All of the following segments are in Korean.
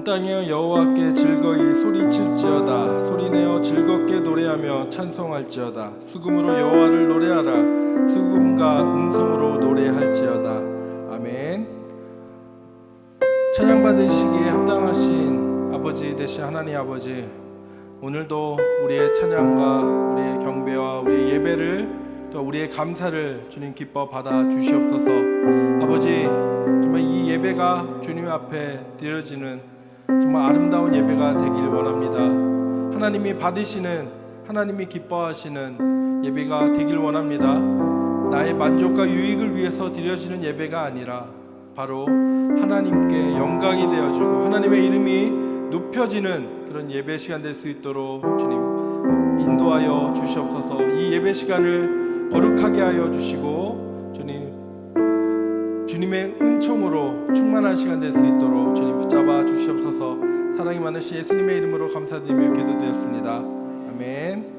온 땅에 여호와께 즐거이 소리칠지어다. 소리내어 즐겁게 노래하며 찬송할지어다. 수금으로 여호와를 노래하라. 수금과 음성으로 노래할지어다. 아멘. 찬양 받으시기에 합당하신 아버지 되신 하나님 아버지, 오늘도 우리의 찬양과 우리의 경배와 우리의 예배를 또 우리의 감사를 주님 기뻐 받아 주시옵소서. 아버지, 정말 이 예배가 주님 앞에 드려지는 정말 아름다운 예배가 되길 원합니다. 하나님이 받으시는, 하나님이 기뻐하시는 예배가 되길 원합니다. 나의 만족과 유익을 위해서 드려지는 예배가 아니라 바로 하나님께 영광이 되어지고 하나님의 이름이 높여지는 그런 예배 시간 될 수 있도록 주님 인도하여 주시옵소서. 이 예배 시간을 거룩하게 하여 주시고 주님의 은총으로 충만한 시간 될 수 있도록 주님 붙잡아 주시옵소서. 사랑이 많으신 예수님의 이름으로 감사드리며 기도드렸습니다. 아멘.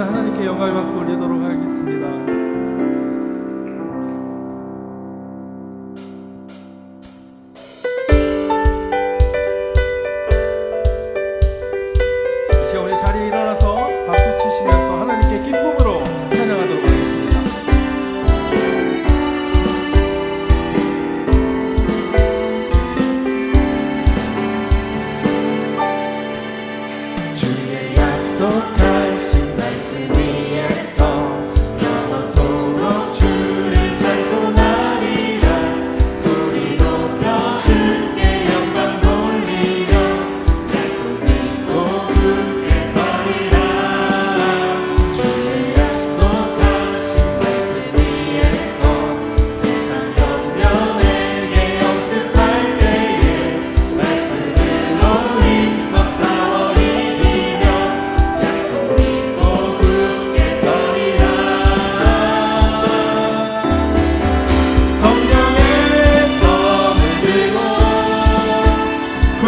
하나님께 영광의 박수 올리도록 하겠습니다. 이 시간 우리 자리에 일어나서 박수 치시면서 하나님께 기쁨으로 찬양하도록 하겠습니다. 주의 약속하신 말씀 위에서 영원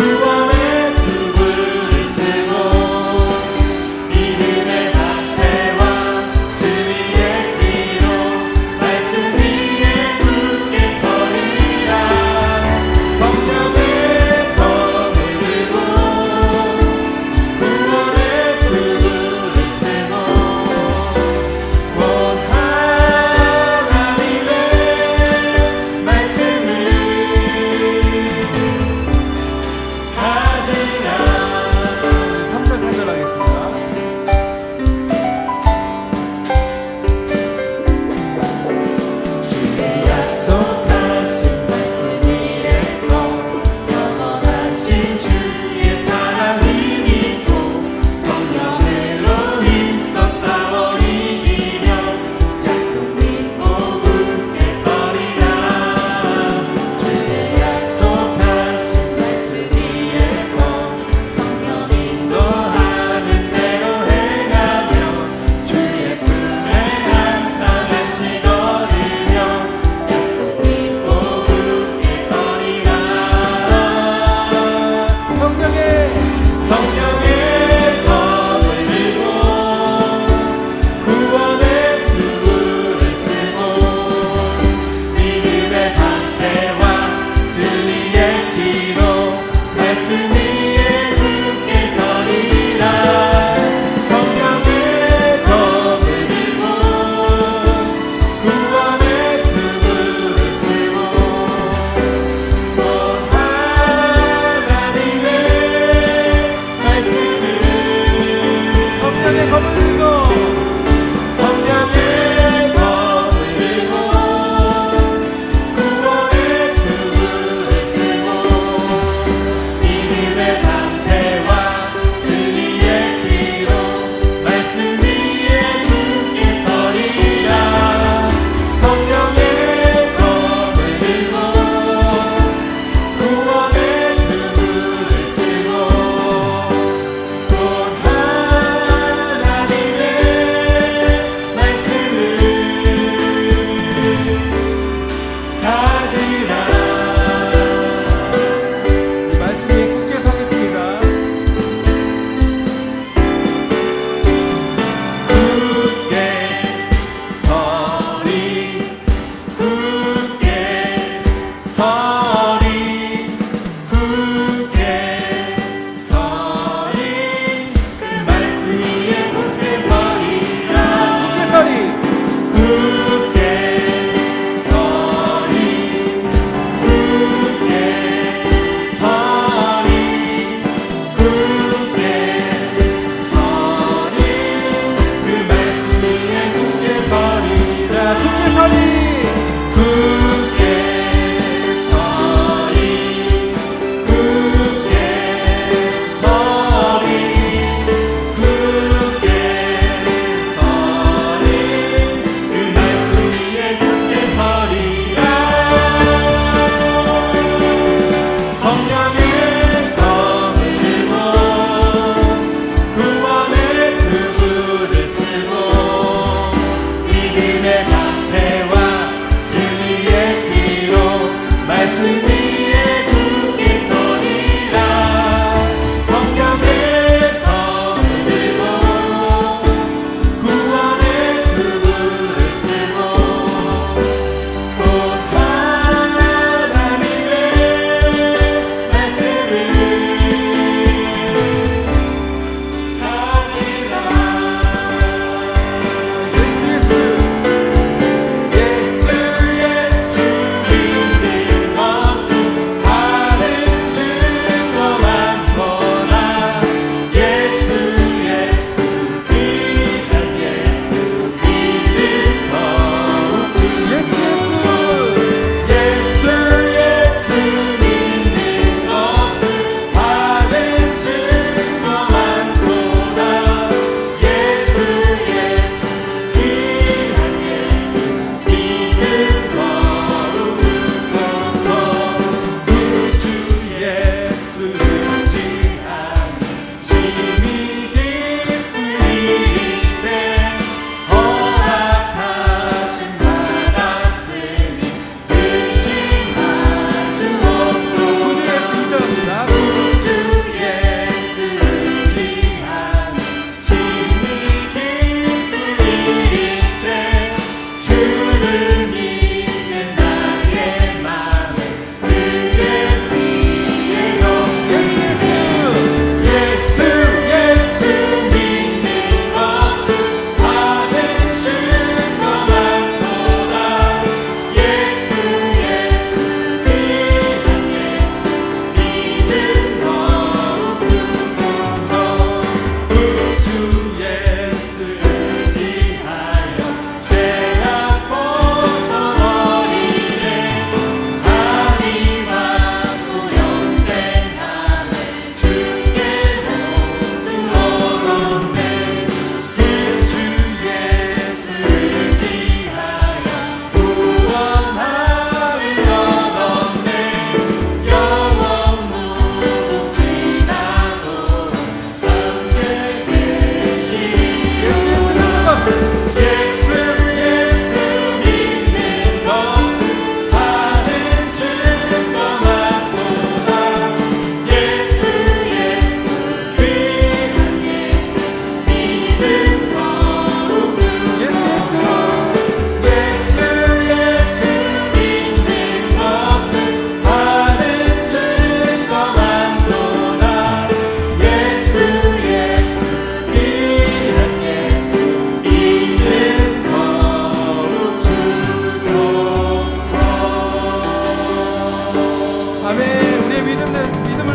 구원의 투구를 쓰고 믿음의 방패와 주의 피로 말씀 위에 굳게 서리라. 성령의 검을 들고 구원의 투구를 쓰고 곧 하나님의 말씀을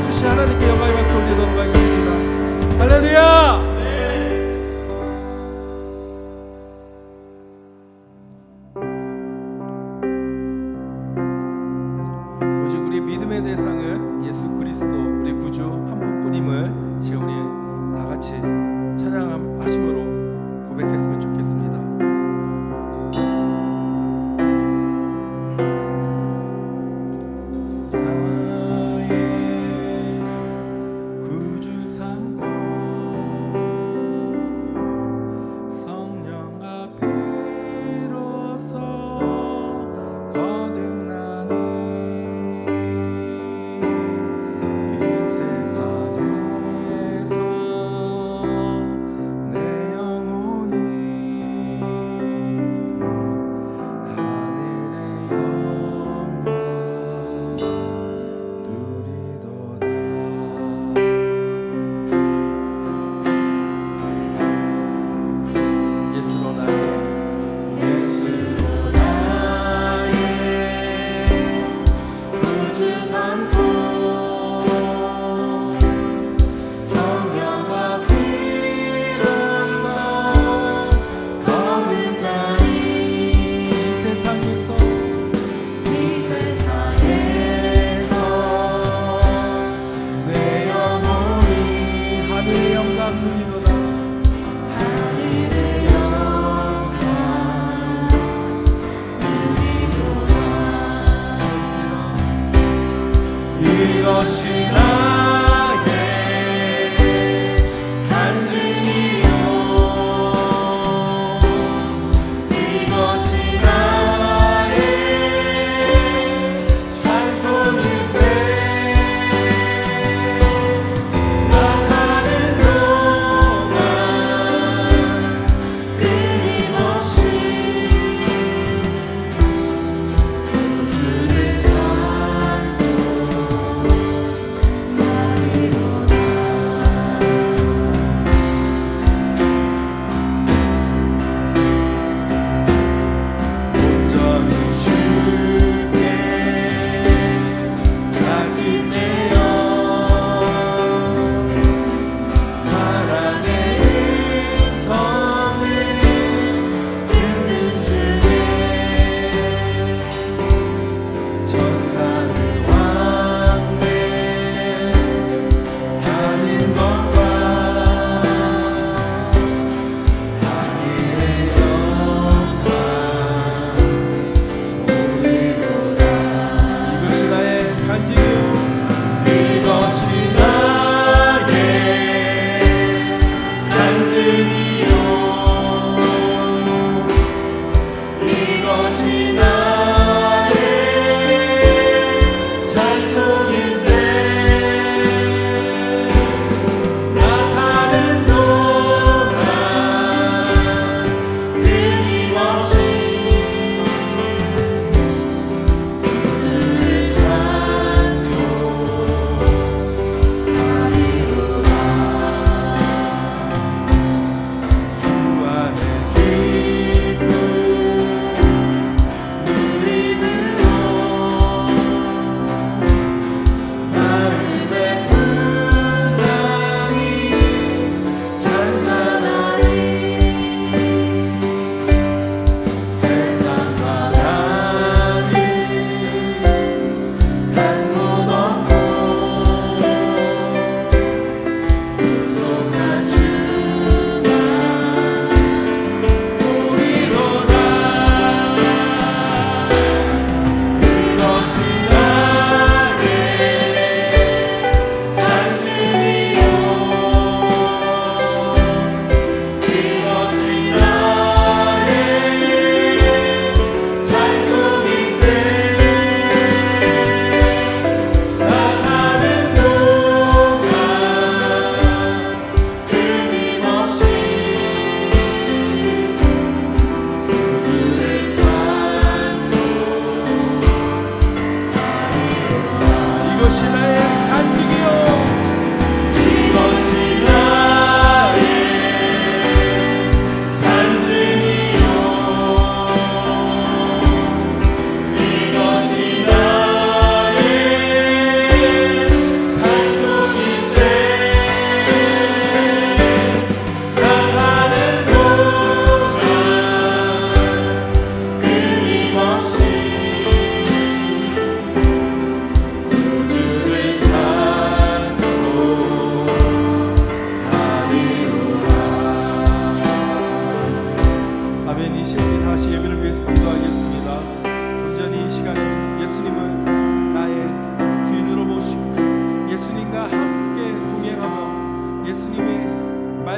주신 하나님께 영광의 박수 올리도록 하겠습니다. 할렐루야. 오직 우리 믿음의 대상은 예수 그리스도 우리 구주 한 분뿐임을 이제 우리 다 같이 찬양하심으로 고백했으면 좋겠습니다. 나의 구주 삼고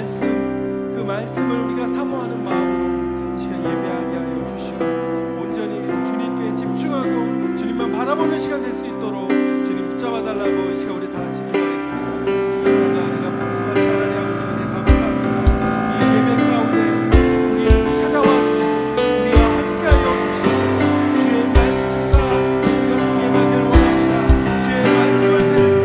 그 말씀을 우리가 사모하는 마음으로 이 시간 예배하게 하여 주시고 온전히 주님께 집중하고 주님만 바라보는 시간 될 수 있도록 주님 붙잡아 달라고 이 시간 우리 다 같이 기도하겠습니다. 은혜가 풍성하신 하나님 아버지 은혜 감사합니다. 이 예배 가운데 우리를 찾아와 주시고 우리와 함께하여 주시옵소서. 주의 말씀과 우리가 동행하기를 원합니다. 주의 말씀을 들고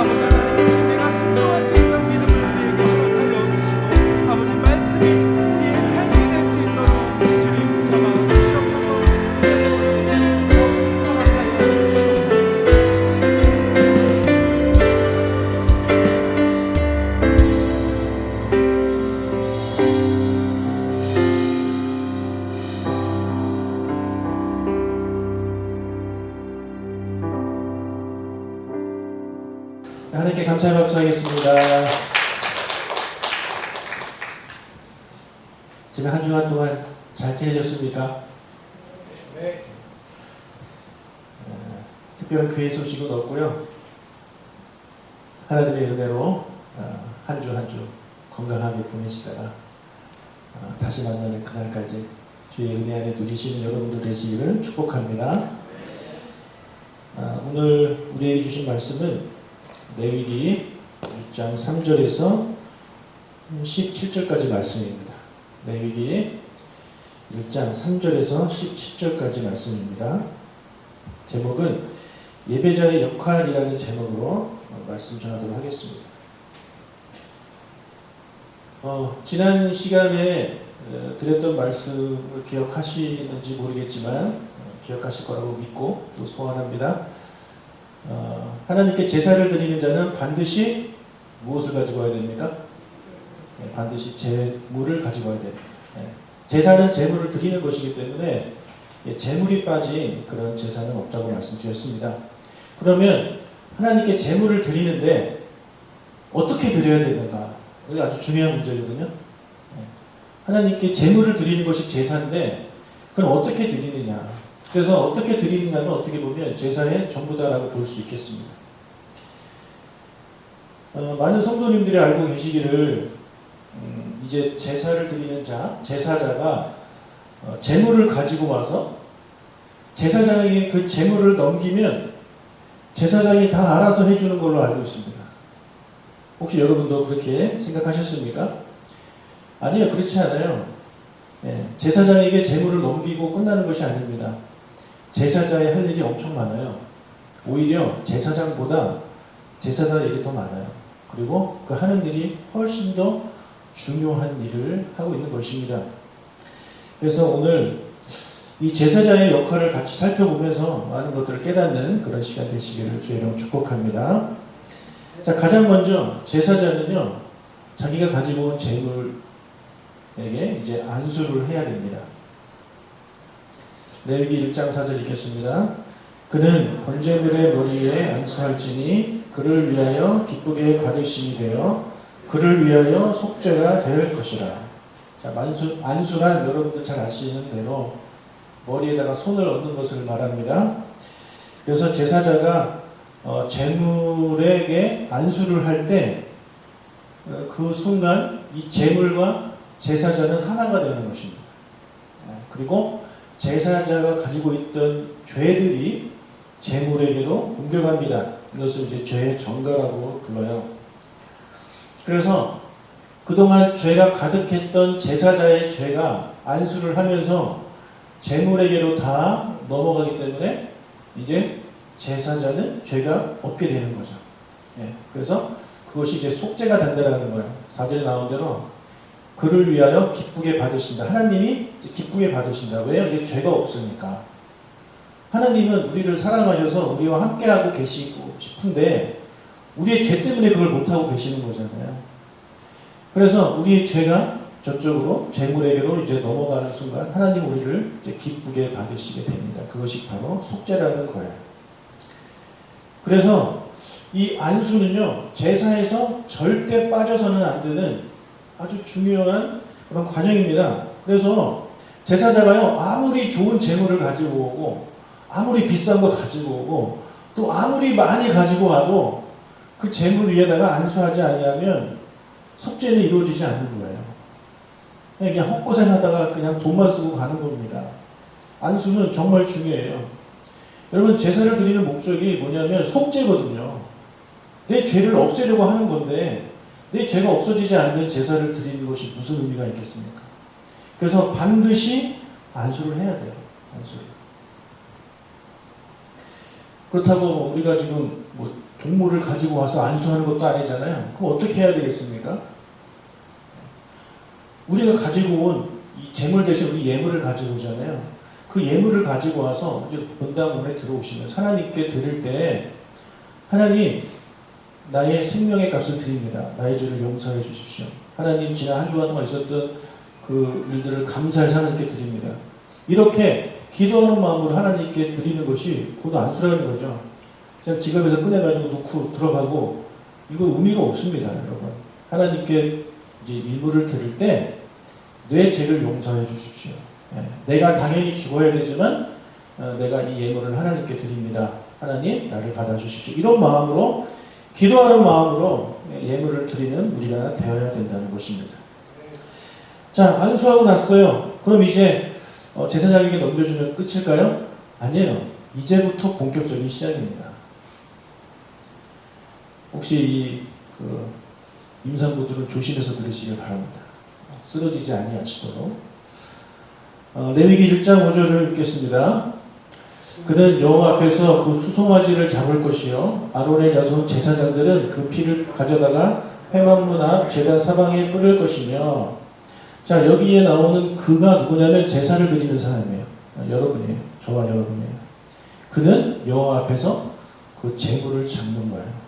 아버지 하나님 우리가 순종할 수 있는 믿음을 우리에게 허락하여 주시고 아버지 말씀이 우리의 삶이 될 수 있도록 주님 붙잡아 주시옵소서. 은혜를 허락하여 주시옵소서. 하나님께 감사의 박수 하겠습니다. 지금 한 주간 동안 잘 지내셨습니까? 네. 특별한 교회 소식은 없고요. 하나님의 은혜로 한 주 한 주 건강하게 보내시다가 다시 만나는 그날까지 주의 은혜 안에 누리시는 여러분들 되시기를 축복합니다. 오늘 우리에게 주신 말씀은 레위기 1장 3절에서 17절까지 말씀입니다. 레위기 1장 3절에서 17절까지 말씀입니다. 제목은 예배자의 역할이라는 제목으로 말씀 전하도록 하겠습니다. 지난 시간에 드렸던 말씀을 기억하시는지 모르겠지만 기억하실 거라고 믿고 또 소원합니다. 하나님께 제사를 드리는 자는 반드시 무엇을 가지고 와야 됩니까? 반드시 제물을 가지고 와야 돼요. 제사는 제물을 드리는 것이기 때문에 제물이 빠진 그런 제사는 없다고 말씀드렸습니다. 그러면 하나님께 제물을 드리는데 어떻게 드려야 되는가? 이게 아주 중요한 문제거든요. 하나님께 제물을 드리는 것이 제사인데 그럼 어떻게 드리느냐? 그래서 어떻게 드리느냐는 어떻게 보면 제사의 전부다라고 볼 수 있겠습니다. 많은 성도님들이 알고 계시기를 이제 제사를 드리는 자, 제사자가 제물을 가지고 와서 제사장에게 그 제물을 넘기면 제사장이 다 알아서 해주는 걸로 알고 있습니다. 혹시 여러분도 그렇게 생각하셨습니까? 아니요, 그렇지 않아요. 제사장에게 제물을 넘기고 끝나는 것이 아닙니다. 제사자의 할 일이 엄청 많아요. 오히려 제사장보다 제사자 일이 더 많아요. 그리고 그 하는 일이 훨씬 더 중요한 일을 하고 있는 것입니다. 그래서 오늘 이 제사자의 역할을 같이 살펴보면서 많은 것들을 깨닫는 그런 시간 되시기를 주의 이름으로 축복합니다. 자, 가장 먼저 제사자는요, 자기가 가지고 온 제물에게 이제 안수를 해야 됩니다. 레위기 1장 4절 읽겠습니다. 그는 번제물의 머리에 안수할지니 그를 위하여 기쁘게 받으심이 되어 그를 위하여 속죄가 될 것이라. 자, 안수란 여러분들 잘 아시는 대로 머리에다가 손을 얹는 것을 말합니다. 그래서 제사자가 제물에게 안수를 할 때 그 순간 이 제물과 제사자는 하나가 되는 것입니다. 그리고 제사자가 가지고 있던 죄들이 제물에게로 옮겨갑니다. 이것을 이제 죄의 전가라고 불러요. 그래서 그동안 죄가 가득했던 제사자의 죄가 안수를 하면서 제물에게로 다 넘어가기 때문에 이제 제사자는 죄가 없게 되는 거죠. 그래서 그것이 이제 속죄가 된다라는 거예요. 4절에 나온 대로 그를 위하여 기쁘게 받으신다. 하나님이 기쁘게 받으신다. 왜요? 이제 죄가 없으니까. 하나님은 우리를 사랑하셔서 우리와 함께하고 계시고 싶은데 우리의 죄 때문에 그걸 못하고 계시는 거잖아요. 그래서 우리의 죄가 저쪽으로 제물에게로 이제 넘어가는 순간 하나님 우리를 이제 기쁘게 받으시게 됩니다. 그것이 바로 속죄라는 거예요. 그래서 이 안수는요, 제사에서 절대 빠져서는 안 되는 아주 중요한 그런 과정입니다. 그래서 제사자가요, 아무리 좋은 재물을 가지고 오고 아무리 비싼 거 가지고 오고 또 아무리 많이 가지고 와도 그 재물 위에다가 안수하지 아니하면 속죄는 이루어지지 않는 거예요. 그냥 헛고생하다가 그냥 돈만 쓰고 가는 겁니다. 안수는 정말 중요해요. 여러분, 제사를 드리는 목적이 뭐냐면 속죄거든요. 내 죄를 없애려고 하는 건데 내 죄가 없어지지 않는 제사를 드리는 것이 무슨 의미가 있겠습니까? 그래서 반드시 안수를 해야 돼요. 안수를. 그렇다고 뭐 우리가 지금 뭐 동물을 가지고 와서 안수하는 것도 아니잖아요. 그럼 어떻게 해야 되겠습니까? 우리가 가지고 온 이 제물 대신 우리 예물을 가지고 오잖아요. 그 예물을 가지고 와서 이제 본당문에 들어오시면 하나님께 드릴 때 하나님, 나의 생명의 값을 드립니다. 나의 죄를 용서해 주십시오. 하나님, 지난 한 주간 동안 있었던 그 일들을 감사해서 하나님께 드립니다. 이렇게 기도하는 마음으로 하나님께 드리는 것이 곧 안수라는 거죠. 그냥 지갑에서 꺼내가지고 놓고 들어가고 이거 의미가 없습니다, 여러분. 하나님께 이제 일부를 드릴 때 내 죄를 용서해 주십시오. 내가 당연히 죽어야 되지만 내가 이 예물을 하나님께 드립니다. 하나님, 나를 받아주십시오. 이런 마음으로, 기도하는 마음으로 예물을 드리는 우리가 되어야 된다는 것입니다. 자, 안수하고 났어요. 그럼 이제 제사장에게 넘겨주면 끝일까요? 아니에요. 이제부터 본격적인 시작입니다. 혹시 임산부들은 조심해서 들으시길 바랍니다. 쓰러지지 아니하시도록. 레위기 1장 5절을 읽겠습니다. 그는 여호와 앞에서 그 수송아지를 잡을 것이요 아론의 자손 제사장들은 그 피를 가져다가 회막문 앞 제단 사방에 뿌릴 것이며. 자, 여기에 나오는 그가 누구냐면 제사를 드리는 사람이에요. 여러분이에요. 저와 여러분이에요. 그는 여호와 앞에서 그 제물을 잡는 거예요.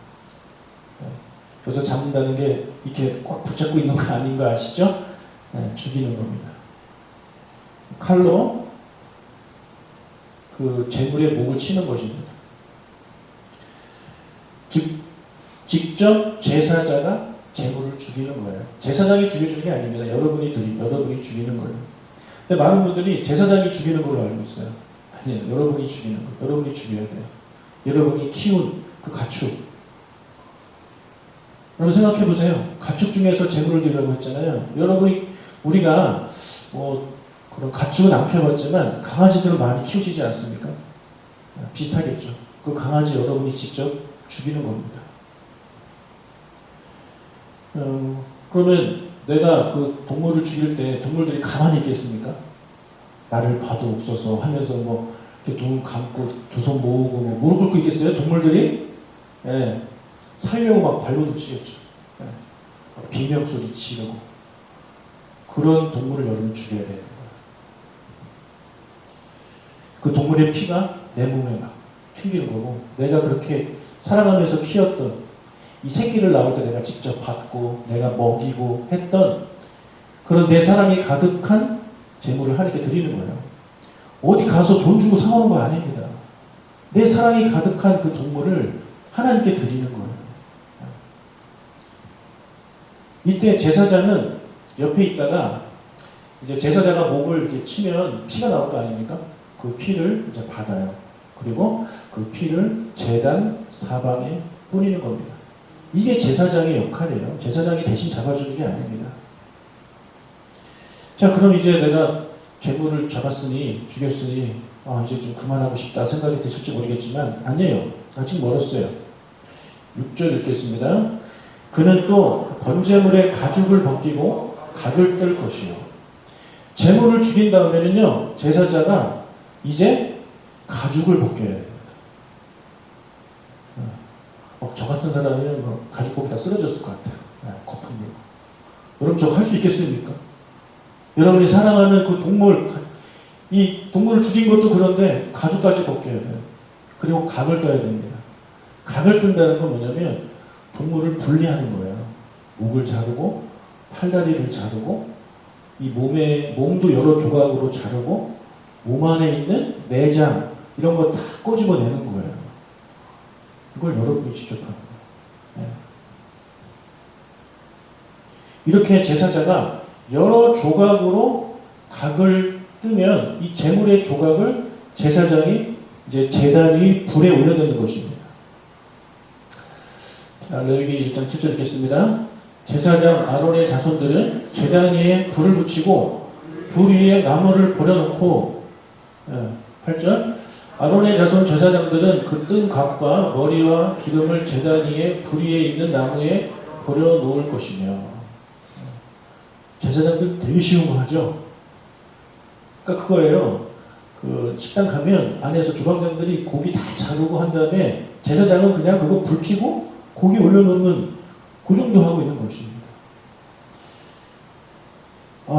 그래서 잡는다는 게 이렇게 꽉 붙잡고 있는 거 아닌 거 아시죠? 죽이는 겁니다. 칼로 그 제물의 목을 치는 것입니다. 직접 제사자가 제물을 죽이는 거예요. 제사장이 죽여주는 게 아닙니다. 여러분이 죽이는 거예요. 근데 많은 분들이 제사장이 죽이는 걸로 알고 있어요. 아니에요. 여러분이 죽이는 거예요. 여러분이 죽여야 돼요. 여러분이 키운 그 가축. 여러분 생각해 보세요. 가축 중에서 제물을 드리려고 했잖아요. 우리가 그런 가축은 안 키워봤지만 강아지들을 많이 키우시지 않습니까? 비슷하겠죠. 그 강아지 여러분이 직접 죽이는 겁니다. 그러면 내가 그 동물을 죽일 때 동물들이 가만히 있겠습니까? 나를 봐도 없어서 하면서 뭐 이렇게 눈 감고 두 손 모으고 뭐 무릎 꿇고 있겠어요? 동물들이? 살려고 막 발로도 치겠죠. 비명 소리 지르고. 그런 동물을 여러분 죽여야 되는 거예요. 그 동물의 피가 내 몸에 막 튕기는 거고, 내가 그렇게 살아가면서 키웠던 이 새끼를 나올 때 내가 직접 받고 내가 먹이고 했던 그런 내 사랑이 가득한 제물을 하나님께 드리는 거예요. 어디 가서 돈 주고 사오는 거 아닙니다. 내 사랑이 가득한 그 동물을 하나님께 드리는 거예요. 이때 제사장은 옆에 있다가 이제 제사자가 목을 이렇게 치면 피가 나올 거 아닙니까? 그 피를 이제 받아요. 그리고 그 피를 제단 사방에 뿌리는 겁니다. 이게 제사장의 역할이에요. 제사장이 대신 잡아주는 게 아닙니다. 자, 그럼 이제 내가 제물을 잡았으니, 죽였으니, 이제 좀 그만하고 싶다 생각이 드실지 모르겠지만, 아니에요. 아직 멀었어요. 6절 읽겠습니다. 그는 또 번제물의 가죽을 벗기고 각을 뜰 것이요. 제물을 죽인 다음에는요, 제사자가 이제 가죽을 벗겨야 됩니다. 저 같은 사람이면 가죽 벗기다 쓰러졌을 것 같아요. 거품 물고. 여러분, 저거 할 수 있겠습니까? 여러분이 사랑하는 그 동물, 이 동물을 죽인 것도 그런데 가죽까지 벗겨야 돼요. 그리고 각을 떠야 됩니다. 각을 뜬다는 건 뭐냐면 동물을 분리하는 거예요. 목을 자르고 팔다리를 자르고 이 몸도 여러 조각으로 자르고 몸 안에 있는 내장 이런 거 다 꼬집어내는 거예요. 이걸 여러분이 직접 하는 거예요. 이렇게 제사자가 여러 조각으로 각을 뜨면 이 제물의 조각을 제사장이 이제 제단 위 불에 올려놓는 것입니다. 자, 레위기 1장 7절 읽겠습니다. 제사장 아론의 자손들은 제단 위에 불을 붙이고 불 위에 나무를 버려놓고 8절 아론의 자손 제사장들은 그 뜬 각과 머리와 기름을 제단 위에 불 위에 있는 나무에 버려놓을 것이며 제사장들 되게 쉬운 거 하죠. 그러니까 그거예요. 그 식당 가면 안에서 주방장들이 고기 다 자르고 한 다음에 제사장은 그냥 그거 불 켜고 고기 올려놓는 그 정도 하고 있는 것입니다.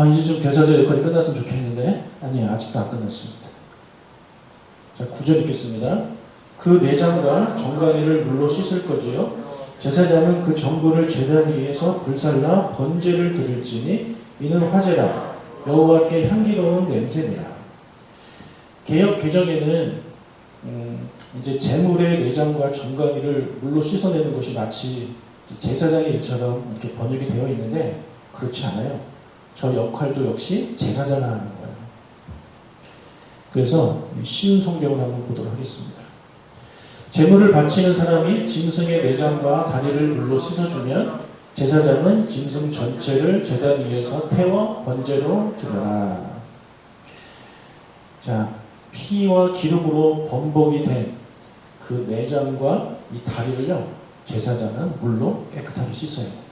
이제 좀 제사장 역할이 끝났으면 좋겠는데 아니에요. 아직도 안 끝났습니다. 자, 9절 읽겠습니다. 그 내장과 정강이를 물로 씻을 거지요. 제사장은 그 전부를 제단 위에서 불살라 번제를 드릴지니 이는 화제라 여호와께 향기로운 냄새니라. 개역 개정에는 이제 제물의 내장과 정강이를 물로 씻어내는 것이 마치 제사장의 일처럼 이렇게 번역이 되어 있는데 그렇지 않아요. 저 역할도 역시 제사장이 하는 거예요. 그래서 쉬운 성경을 한번 보도록 하겠습니다. 제물을 바치는 사람이 짐승의 내장과 다리를 물로 씻어주면 제사장은 짐승 전체를 제단 위에서 태워 번제로 드려라. 자, 피와 기름으로 범벅이 된 그 내장과 이 다리를요, 제사장은 물로 깨끗하게 씻어야 돼요.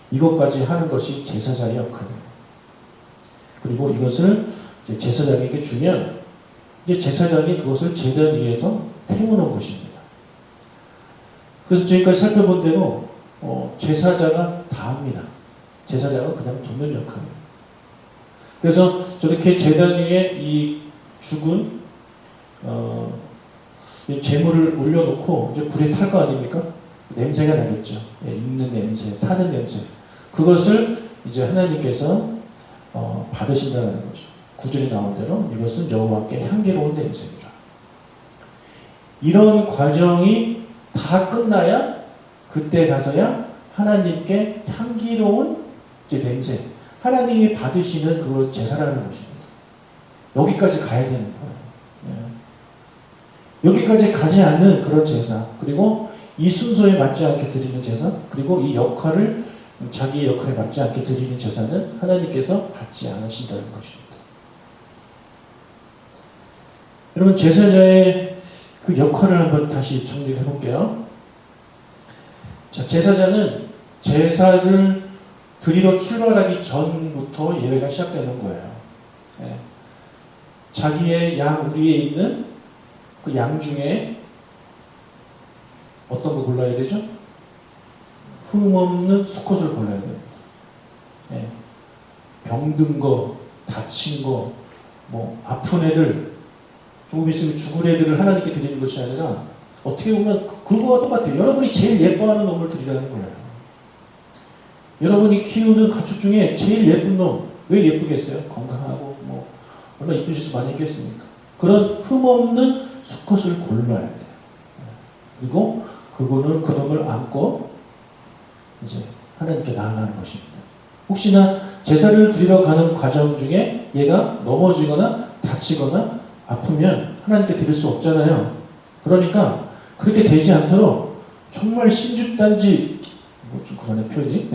이것까지 하는 것이 제사장의 역할이에요. 그리고 이것을 이제 제사장에게 주면 이제 제사장이 그것을 제단 위에서 태우는 것입니다. 그래서 지금까지 살펴본 대로 제사장가 다 합니다. 제사장은 그냥 돕는 역할이에요. 그래서 저렇게 제단 위에 이 죽은 이 제물을 올려놓고 이제 불에 탈 거 아닙니까? 냄새가 나겠죠. 익는 냄새, 타는 냄새. 그것을 이제 하나님께서 받으신다는 거죠. 구절이 나온 대로 이것은 여호와께 향기로운 냄새입니다. 이런 과정이 다 끝나야 그때 가서야 하나님께 향기로운 이제 냄새, 하나님이 받으시는 그걸 제사라는 것입니다. 여기까지 가야 되는 거예요. 여기까지 가지 않는 그런 제사, 그리고 이 순서에 맞지 않게 드리는 제사, 그리고 이 역할을 자기의 역할에 맞지 않게 드리는 제사는 하나님께서 받지 않으신다는 것입니다. 여러분, 제사자의 그 역할을 한번 다시 정리를 해볼게요. 자, 제사장은 제사를 드리러 출발하기 전부터 예배가 시작되는 거예요. 자기의 양 우리에 있는 그 양 중에 어떤 거 골라야 되죠? 흠없는 수컷을 골라야 됩니다. 병든 거, 다친 거, 뭐 아픈 애들, 조금 있으면 죽을 애들을 하나님께 드리는 것이 아니라 어떻게 보면 그거와 똑같아요. 여러분이 제일 예뻐하는 놈을 드리라는 거예요. 여러분이 키우는 가축 중에 제일 예쁜 놈, 왜 예쁘겠어요? 건강하고 뭐 얼마나 이쁘셔서 많이 했겠습니까? 그런 흠없는 수컷을 골라야 돼요. 그리고 그거는 그놈을 안고 이제 하나님께 나아가는 것입니다. 혹시나 제사를 드리러 가는 과정 중에 얘가 넘어지거나 다치거나 아프면 하나님께 드릴 수 없잖아요. 그러니까 그렇게 되지 않도록 정말 신죽단지 좀 그러네 표현이.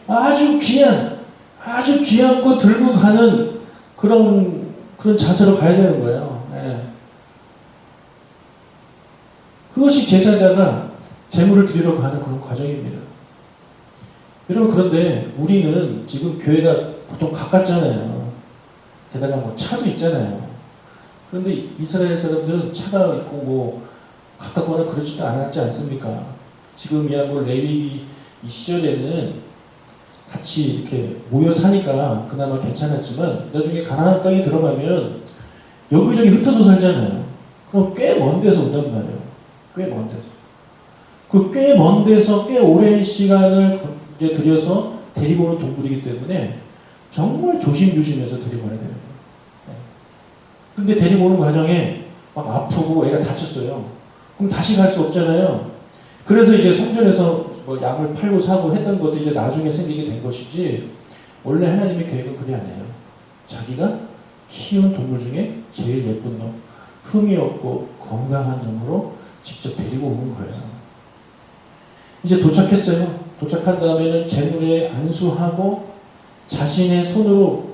아주 귀한 거 들고 가는 그런 자세로 가야 되는 거예요. 그것이 제사자가 제물을 드리러 가는 그런 과정입니다. 여러분, 그런데 우리는 지금 교회가 보통 가깝잖아요. 게다가 뭐 차도 있잖아요. 그런데 이스라엘 사람들은 차가 있고 뭐 가깝거나 그러지도 않았지 않습니까? 지금이야 뭐 레위기 이 시절에는 같이 이렇게 모여 사니까 그나마 괜찮았지만 나중에 가나안 땅에 들어가면 여기저기 흩어져 살잖아요. 그럼 꽤 먼 데서 온단 말이에요. 꽤 먼 데서. 그 꽤 먼 데서 꽤 오랜 시간을 이제 들여서 데리고 오는 동물이기 때문에 정말 조심조심해서 데리고 와야 되는 거예요. 근데 데리고 오는 과정에 막 아프고 애가 다쳤어요. 그럼 다시 갈 수 없잖아요. 그래서 이제 성전에서 뭐 양을 팔고 사고 했던 것도 이제 나중에 생기게 된 것이지, 원래 하나님의 계획은 그게 아니에요. 자기가 키운 동물 중에 제일 예쁜 놈, 흠이 없고 건강한 놈으로 직접 데리고 오는 거예요. 이제 도착했어요. 도착한 다음에는 재물에 안수하고 자신의 손으로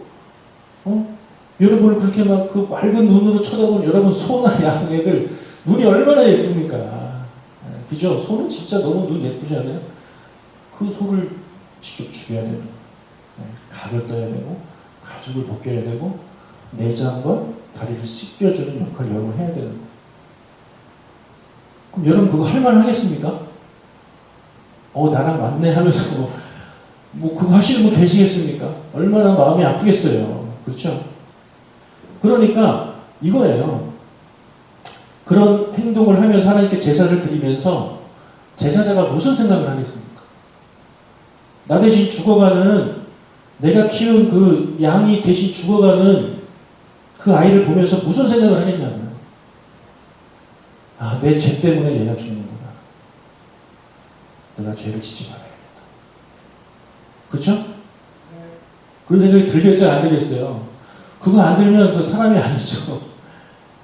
여러분을 그렇게 막 그 맑은 눈으로 쳐다보는 여러분 소나 양 애들 눈이 얼마나 예쁩니까? 그죠? 소는 진짜 너무 눈 예쁘지 않아요? 그 소를 직접 죽여야 되고 각을 떠야 되고 가죽을 벗겨야 되고 내장과 다리를 씻겨주는 역할을 여러분 해야 되는 거예요. 그럼 여러분 그거 할만 하겠습니까? 나랑 맞네 하면서 뭐 그거 하시는 분 계시겠습니까? 얼마나 마음이 아프겠어요. 그렇죠? 그러니까 이거예요. 그런 행동을 하면서 하나님께 제사를 드리면서 제사자가 무슨 생각을 하겠습니까? 나 대신 죽어가는 내가 키운 그 양이 대신 죽어가는 그 아이를 보면서 무슨 생각을 하겠냐면 내 죄 때문에 얘가 죽는구나. 내가 죄를 짓지 말아야겠다. 그렇죠? 그런 생각이 들겠어요? 안 들겠어요? 그거 안 들면 또 사람이 아니죠.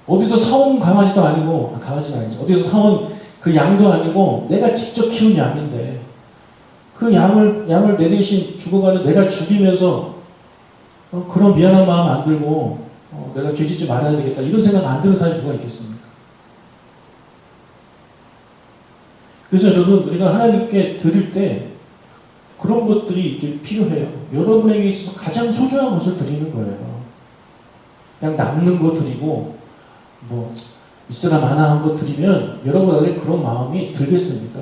어디서 사온 강아지도 아니고 강아지는 아니죠. 어디서 사온 그 양도 아니고 내가 직접 키운 양인데 그 양을 내 대신 죽어가는 내가 죽이면서 그런 미안한 마음 안 들고 내가 죄 짓지 말아야 되겠다 이런 생각 안 드는 사람이 누가 있겠습니까? 그래서 여러분 우리가 하나님께 드릴 때 그런 것들이 이제 필요해요. 여러분에게 있어서 가장 소중한 것을 드리는 거예요. 그냥 남는 거 드리고 뭐 있으나 마나한 거 드리면 여러분에게 그런 마음이 들겠습니까?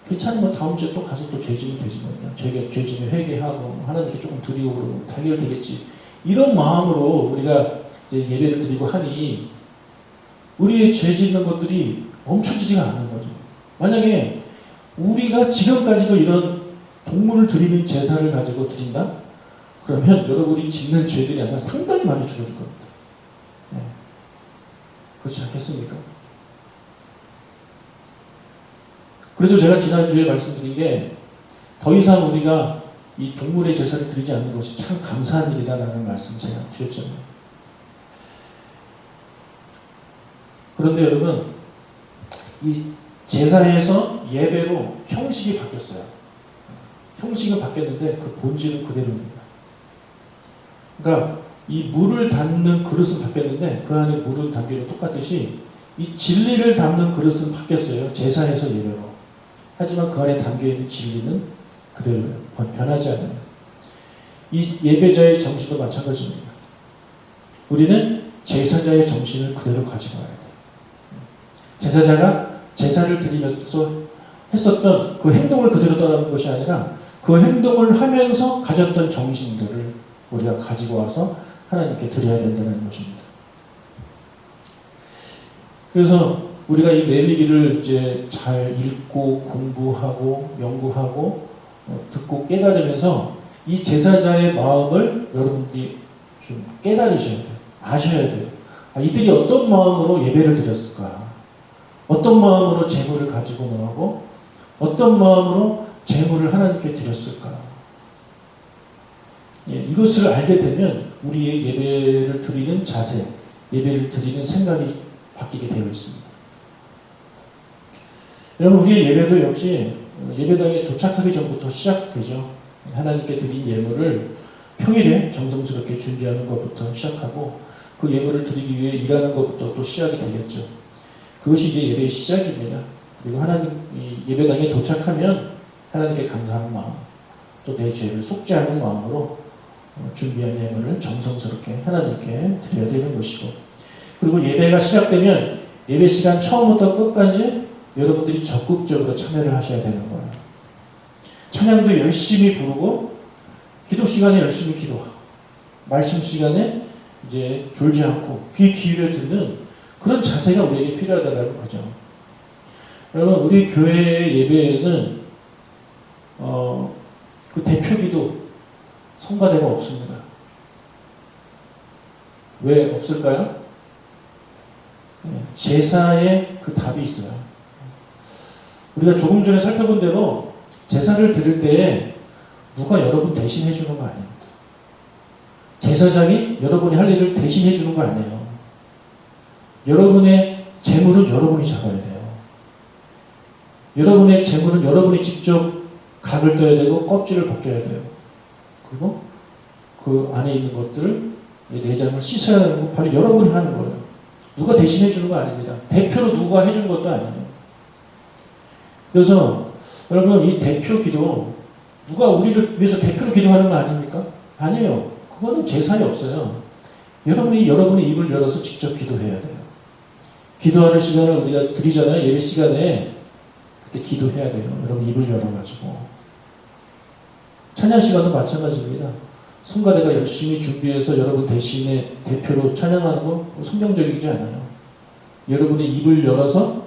괜찮으면 다음 주에 또 가서 또 죄지면 되지만요. 죄지면 회개하고 하나님께 조금 드리고 그러면 해결되겠지. 이런 마음으로 우리가 이제 예배를 드리고 하니 우리의 죄짓는 것들이 멈춰지지가 않는 거죠. 만약에 우리가 지금까지도 이런 동물을 드리는 제사를 가지고 드린다? 그러면 여러분이 짓는 죄들이 아마 상당히 많이 줄어들 겁니다. 네. 그렇지 않겠습니까? 그래서 제가 지난주에 말씀드린 게 더 이상 우리가 이 동물의 제사를 드리지 않는 것이 참 감사한 일이다라는 말씀 제가 드렸잖아요. 그런데 여러분 이 제사에서 예배로 형식이 바뀌었어요. 형식은 바뀌었는데 그 본질은 그대로입니다. 그러니까 이 물을 담는 그릇은 바뀌었는데 그 안에 물은 담기로 똑같듯이 이 진리를 담는 그릇은 바뀌었어요. 제사에서 예배로. 하지만 그 안에 담겨있는 진리는 그대로예요. 변하지 않아요. 이 예배자의 정신도 마찬가지입니다. 우리는 제사자의 정신을 그대로 가지고 와야 돼요. 제사자가 제사를 드리면서 했었던 그 행동을 그대로 따르는 것이 아니라 그 행동을 하면서 가졌던 정신들을 우리가 가지고 와서 하나님께 드려야 된다는 것입니다. 그래서 우리가 이 레위기를 이제 잘 읽고 공부하고 연구하고 듣고 깨달으면서 이 제사자의 마음을 여러분들이 좀 깨달으셔야 돼요. 아셔야 돼요. 이들이 어떤 마음으로 예배를 드렸을까? 어떤 마음으로 재물을 가지고 나오고 어떤 마음으로 재물을 하나님께 드렸을까? 이것을 알게 되면 우리의 예배를 드리는 자세, 예배를 드리는 생각이 바뀌게 되어 있습니다. 여러분 우리의 예배도 역시 예배당에 도착하기 전부터 시작되죠. 하나님께 드린 예물을 평일에 정성스럽게 준비하는 것부터 시작하고 그 예물을 드리기 위해 일하는 것부터 또 시작이 되겠죠. 그것이 이제 예배의 시작입니다. 그리고 하나님 예배당에 도착하면 하나님께 감사하는 마음, 또 내 죄를 속죄하는 마음으로 준비한 예물을 정성스럽게 하나님께 드려야 되는 것이고, 그리고 예배가 시작되면 예배 시간 처음부터 끝까지 여러분들이 적극적으로 참여를 하셔야 되는 거예요. 찬양도 열심히 부르고 기도 시간에 열심히 기도하고 말씀 시간에 이제 졸지 않고 귀 기울여 듣는 그런 자세가 우리에게 필요하다는 거죠. 여러분 우리 교회의 예배에는 그 대표기도 성가대가 없습니다. 왜 없을까요? 제사에 그 답이 있어요. 우리가 조금 전에 살펴본 대로 제사를 드릴 때에 누가 여러분 대신 해주는 거 아닙니다. 제사장이 여러분이 할 일을 대신 해주는 거 아니에요. 여러분의 재물은 여러분이 잡아야 돼요. 여러분의 재물은 여러분이 직접 각을 떠야 되고 껍질을 벗겨야 돼요. 그리고 그 안에 있는 것들을 내장을 씻어야 하는 거 바로 여러분이 하는 거예요. 누가 대신해 주는 거 아닙니다. 대표로 누가 해주는 것도 아니에요. 그래서 여러분 이 대표 기도 누가 우리를 위해서 대표로 기도하는 거 아닙니까? 아니에요. 그거는 제사에 없어요. 여러분이 여러분의 입을 열어서 직접 기도해야 돼요. 기도하는 시간을 우리가 드리잖아요. 예배 시간에 그때 기도해야 돼요. 여러분 입을 열어가지고. 찬양 시간도 마찬가지입니다. 성가대가 열심히 준비해서 여러분 대신에 대표로 찬양하는 거 성경적이지 않아요. 여러분의 입을 열어서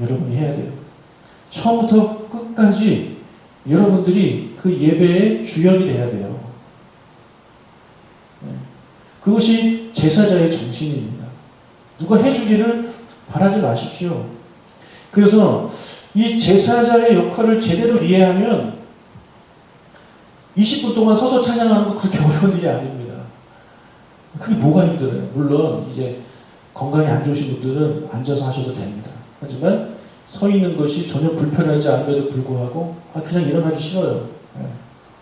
여러분이 해야 돼요. 처음부터 끝까지 여러분들이 그 예배의 주역이 돼야 돼요. 그것이 제사자의 정신입니다. 누가 해주기를 바라지 마십시오. 그래서 이 제사자의 역할을 제대로 이해하면 20분 동안 서서 찬양하는 거 그렇게 어려운 일이 아닙니다. 그게 뭐가 힘들어요? 물론 이제 건강이 안 좋으신 분들은 앉아서 하셔도 됩니다. 하지만 서 있는 것이 전혀 불편하지 않음에도 불구하고 그냥 일어나기 싫어요.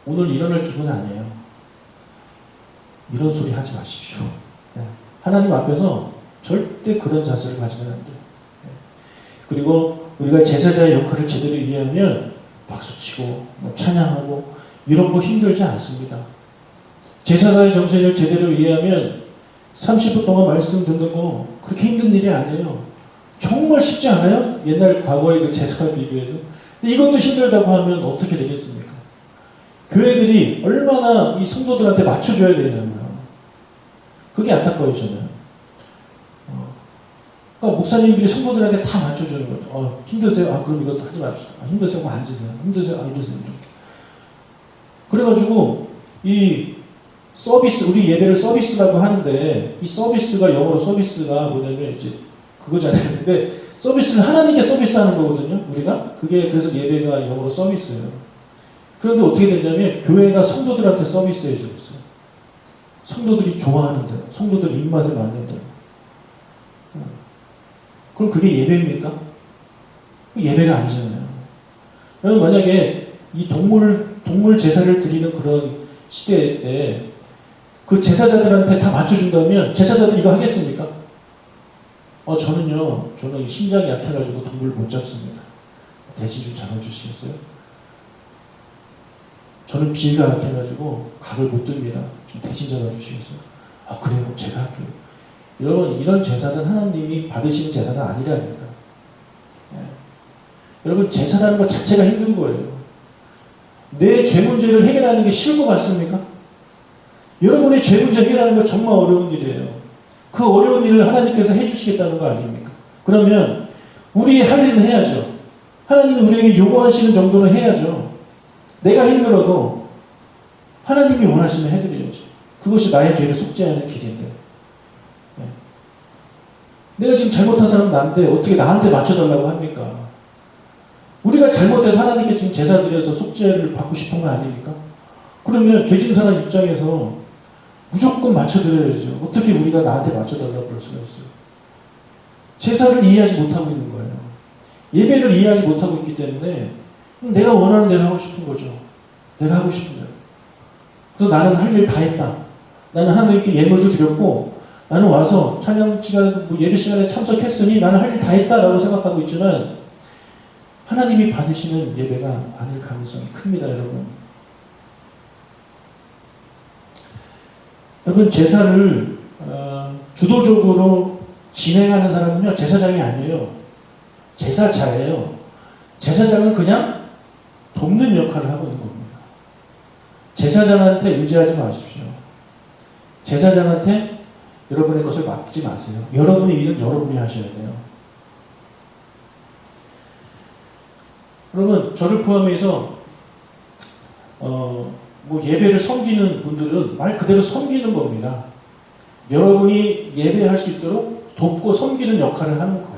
오늘 일어날 기분 아니에요. 이런 소리 하지 마십시오. 하나님 앞에서 절대 그런 자세를 가지면 안 돼요. 그리고 우리가 제사자의 역할을 제대로 이해하면 박수치고 찬양하고 이런 거 힘들지 않습니다. 제사자의 정신을 제대로 이해하면 30분 동안 말씀 듣는 거 그렇게 힘든 일이 아니에요. 정말 쉽지 않아요? 옛날 과거의 그 제사와 비교해서. 이것도 힘들다고 하면 어떻게 되겠습니까? 교회들이 얼마나 이 성도들한테 맞춰줘야 되냐고요. 그게 안타까워요, 저는. 그러니까 목사님들이 성도들한테 다 맞춰주는 거죠. 힘드세요? 그럼 이것도 하지 맙시다. 힘드세요? 그럼 앉으세요. 힘드세요? 힘드세요. 이렇게. 그래가지고 이 서비스, 우리 예배를 서비스라고 하는데 이 서비스가 영어로 서비스가 뭐냐면 이제 그거잖아요. 근데 서비스는 하나님께 서비스하는 거거든요. 우리가 그게 그래서 예배가 영어로 서비스예요. 그런데 어떻게 되냐면 교회가 성도들한테 서비스해 주고 있어요. 성도들이 좋아하는 대로, 성도들 입맛에 맞는 대로. 그럼 그게 예배입니까? 예배가 아니잖아요. 여러분 만약에 이 동물 제사를 드리는 그런 시대 때 그 제사자들한테 다 맞춰준다면 제사자들 이거 하겠습니까? 저는 심장이 약해가지고 동물 못 잡습니다. 대신 좀 잡아주시겠어요? 저는 비위가 약해가지고 각을 못 듭니다. 좀 대신 잡아주시겠어요? 그래요. 제가 할게요. 여러분 이런 제사는 하나님이 받으시는 제사가 아니라니까. 여러분 제사라는 것 자체가 힘든 거예요. 내 죄 문제를 해결하는 게 쉬운 것 같습니까? 여러분의 죄 문제 해결하는 거 정말 어려운 일이에요. 그 어려운 일을 하나님께서 해주시겠다는 거 아닙니까? 그러면 우리 할 일은 해야죠. 하나님이 우리에게 요구하시는 정도는 해야죠. 내가 힘들어도 하나님이 원하시면 해드려야죠. 그것이 나의 죄를 속죄하는 길인데. 내가 지금 잘못한 사람은 난데 어떻게 나한테 맞춰달라고 합니까? 우리가 잘못해서 하나님께 지금 제사 드려서 속죄를 받고 싶은 거 아닙니까? 그러면 죄진 사람 입장에서 무조건 맞춰드려야죠. 어떻게 우리가 나한테 맞춰달라고 그럴 수가 있어요? 제사를 이해하지 못하고 있는 거예요. 예배를 이해하지 못하고 있기 때문에 내가 원하는 대로 하고 싶은 거죠. 내가 하고 싶은 대로. 그래서 나는 할 일 다 했다. 나는 하나님께 예물도 드렸고 나는 와서 찬양 시간에 예배 시간에 참석했으니 나는 할 일 다 했다라고 생각하고 있지만 하나님이 받으시는 예배가 아닐 가능성이 큽니다, 여러분. 여러분 제사를 주도적으로 진행하는 사람은요 제사장이 아니에요. 제사자예요. 제사장은 그냥 돕는 역할을 하고 있는 겁니다. 제사장한테 의지하지 마십시오. 제사장한테 여러분의 것을 맡기지 마세요. 여러분의 일은 여러분이 하셔야 돼요. 여러분 저를 포함해서 예배를 섬기는 분들은 말 그대로 섬기는 겁니다. 여러분이 예배할 수 있도록 돕고 섬기는 역할을 하는 거예요.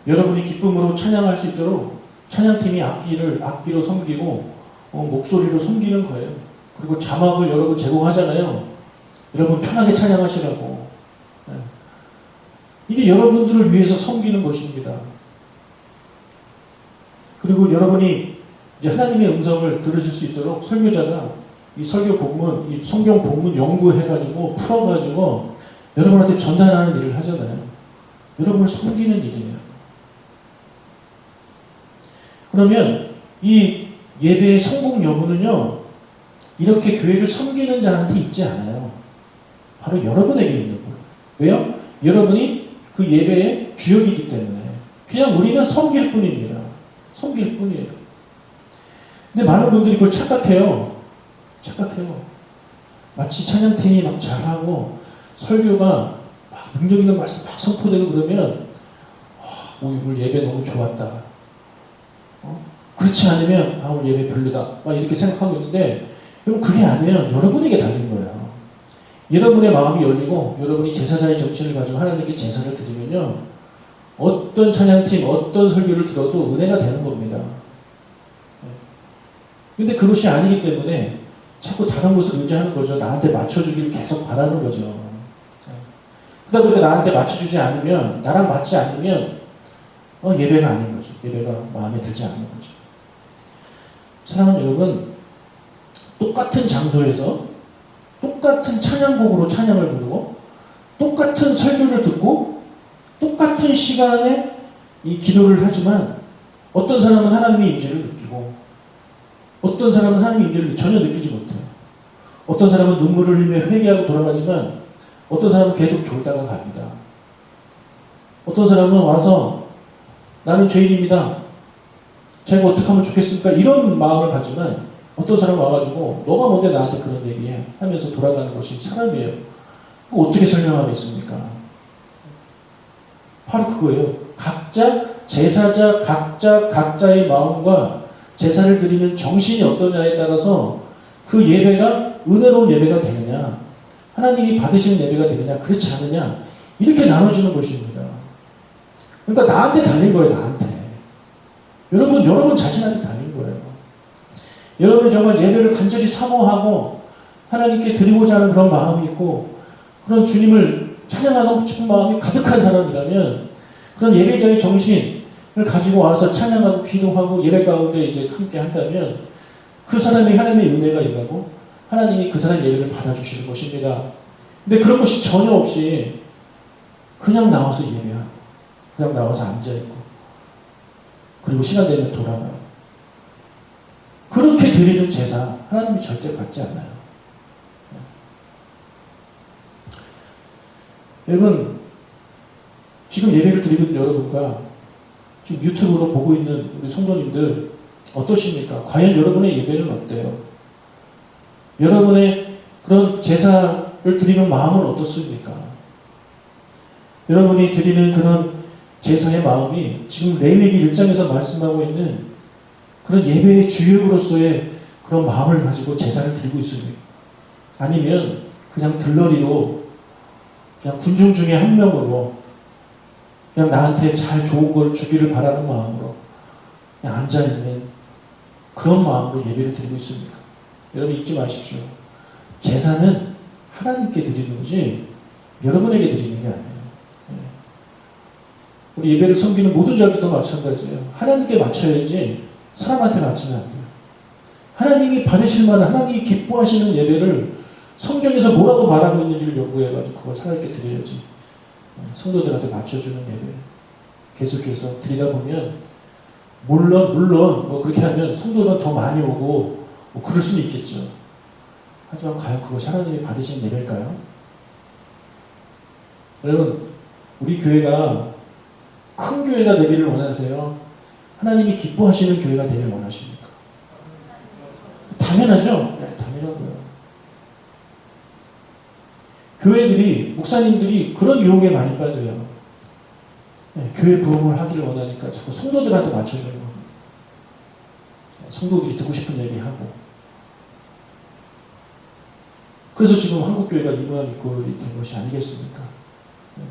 여러분이 기쁨으로 찬양할 수 있도록 찬양팀이 악기로 섬기고 목소리로 섬기는 거예요. 그리고 자막을 여러분 제공하잖아요. 여러분 편하게 찬양하시라고. 이게 여러분들을 위해서 섬기는 것입니다. 그리고 여러분이 이제 하나님의 음성을 들으실 수 있도록 설교자가 이 설교 본문, 이 성경 본문 연구해가지고 풀어가지고 여러분한테 전달하는 일을 하잖아요. 여러분을 섬기는 일이에요. 그러면 이 예배의 성공 여부는요, 이렇게 교회를 섬기는 자한테 있지 않아요. 바로 여러분에게 있는 거예요. 왜요? 여러분이 그 예배의 주역이기 때문에. 그냥 우리는 섬길 뿐입니다. 섬길 뿐이에요. 근데 많은 분들이 그걸 착각해요. 마치 찬양팀이 막 잘하고 설교가 막 능력 있는 말씀 막 선포되고 그러면 오늘 예배 너무 좋았다. 그렇지 않으면 오늘 예배 별로다. 막 이렇게 생각하고 있는데 여러분 그게 아니에요. 여러분에게 달린 거예요. 여러분의 마음이 열리고 여러분이 제사자의 정신을 가지고 하나님께 제사를 드리면요, 어떤 찬양팀, 어떤 설교를 들어도 은혜가 되는 겁니다. 근데 그것이 아니기 때문에 자꾸 다른 것을 의지하는 거죠. 나한테 맞춰주기를 계속 바라는 거죠. 그러다 보니까 나한테 맞춰주지 않으면, 나랑 맞지 않으면 예배가 아닌 거죠. 예배가 마음에 들지 않는 거죠. 사랑하는 여러분, 똑같은 장소에서 똑같은 찬양곡으로 찬양을 부르고 똑같은 설교를 듣고 똑같은 시간에 이 기도를 하지만 어떤 사람은 하나님의 임재를 느끼고 어떤 사람은 하나님의 임재를 전혀 느끼지 못해요. 어떤 사람은 눈물을 흘리며 회개하고 돌아가지만 어떤 사람은 계속 졸다가 갑니다. 어떤 사람은 와서 나는 죄인입니다. 제가 어떻게 하면 좋겠습니까? 이런 마음을 가지만 어떤 사람은 와가지고 너가 뭔데 나한테 그런 얘기해 하면서 돌아가는 것이 사람이에요. 그거 어떻게 설명하겠습니까? 바로 그거예요. 각자 제사자 각자의 마음과 제사를 드리는 정신이 어떠냐에 따라서 그 예배가 은혜로운 예배가 되느냐, 하나님이 받으시는 예배가 되느냐, 그렇지 않느냐, 이렇게 나눠주는 것입니다. 그러니까 나한테 달린 거예요. 나한테. 여러분 자신한테 달린 거예요. 여러분이 정말 예배를 간절히 사모하고 하나님께 드리고자 하는 그런 마음이 있고 그런 주님을 찬양하고 싶은 마음이 가득한 사람이라면 그런 예배자의 정신을 가지고 와서 찬양하고 기도하고 예배 가운데 이제 함께 한다면 그 사람이 하나님의 은혜가 임하고 하나님이 그 사람의 예배를 받아주시는 것입니다. 근데 그런 것이 전혀 없이 그냥 나와서 예배하고 그냥 나와서 앉아있고 그리고 시간 되면 돌아가요. 그렇게 드리는 제사 하나님이 절대 받지 않아요. 여러분, 지금 예배를 드리고 있는 여러분과 지금 유튜브로 보고 있는 우리 성도님들 어떠십니까? 과연 여러분의 예배는 어때요? 여러분의 그런 제사를 드리는 마음은 어떻습니까? 여러분이 드리는 그런 제사의 마음이 지금 레위기 1장에서 말씀하고 있는 그런 예배의 주역으로서의 그런 마음을 가지고 제사를 드리고 있습니다. 아니면 그냥 들러리로 그냥 군중 중에 한 명으로 그냥 나한테 잘 좋은 걸 주기를 바라는 마음으로 그냥 앉아있는 그런 마음으로 예배를 드리고 있습니까? 여러분 잊지 마십시오. 제사는 하나님께 드리는 거지 여러분에게 드리는 게 아니에요. 우리 예배를 섬기는 모든 자들도 마찬가지예요. 하나님께 맞춰야지 사람한테 맞추면 안 돼요. 하나님이 받으실 만한, 하나님이 기뻐하시는 예배를 성경에서 뭐라고 말하고 있는지를 연구해가지고 그걸 하나님께 드려야지. 성도들한테 맞춰주는 예배 계속해서 드리다 보면 물론 뭐 그렇게 하면 성도는 더 많이 오고 뭐 그럴 수는 있겠죠. 하지만 과연 그것이 하나님이 받으신 예배일까요? 여러분, 우리 교회가 큰 교회가 되기를 원하세요? 하나님이 기뻐하시는 교회가 되기를 원하십니까? 당연하죠? 네, 당연하고요. 교회들이, 목사님들이 그런 유혹에 많이 빠져요. 네, 교회 부흥을 하기를 원하니까 자꾸 성도들한테 맞춰주는 겁니다. 성도들이 듣고 싶은 얘기하고. 그래서 지금 한국교회가 이 모양이 된 것이 아니겠습니까? 네.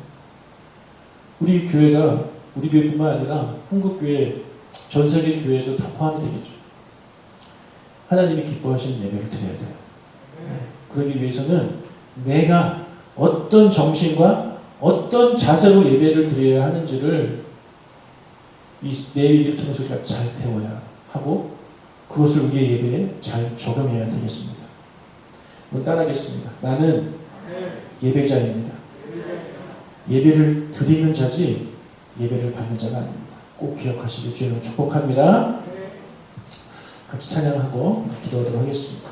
우리 교회가, 우리 교회뿐만 아니라 한국교회, 전 세계 교회도 다 포함이 되겠죠. 하나님이 기뻐하시는 예배를 드려야 돼요. 네. 그러기 위해서는 내가 어떤 정신과 어떤 자세로 예배를 드려야 하는지를 이 내위를 통해서 우리가 잘 배워야 하고 그것을 우리의 예배에 잘 적용해야 되겠습니다. 오늘 따라하겠습니다. 나는 예배자입니다. 예배를 드리는 자지 예배를 받는 자가 아닙니다. 꼭 기억하시길 주님을 축복합니다. 같이 찬양하고 기도하도록 하겠습니다.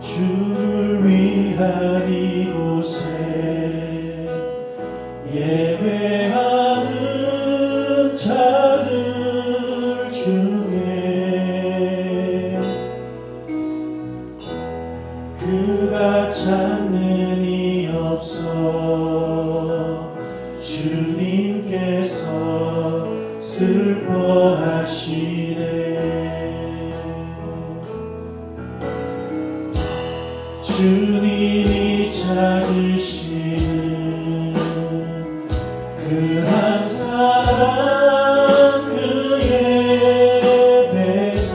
주를 위한 이곳에 예배하는 자들 중에 그가 찾는 이 없어 주님께서 슬퍼하시네. 주님이 찾으시는 그 한 사람 그 예배자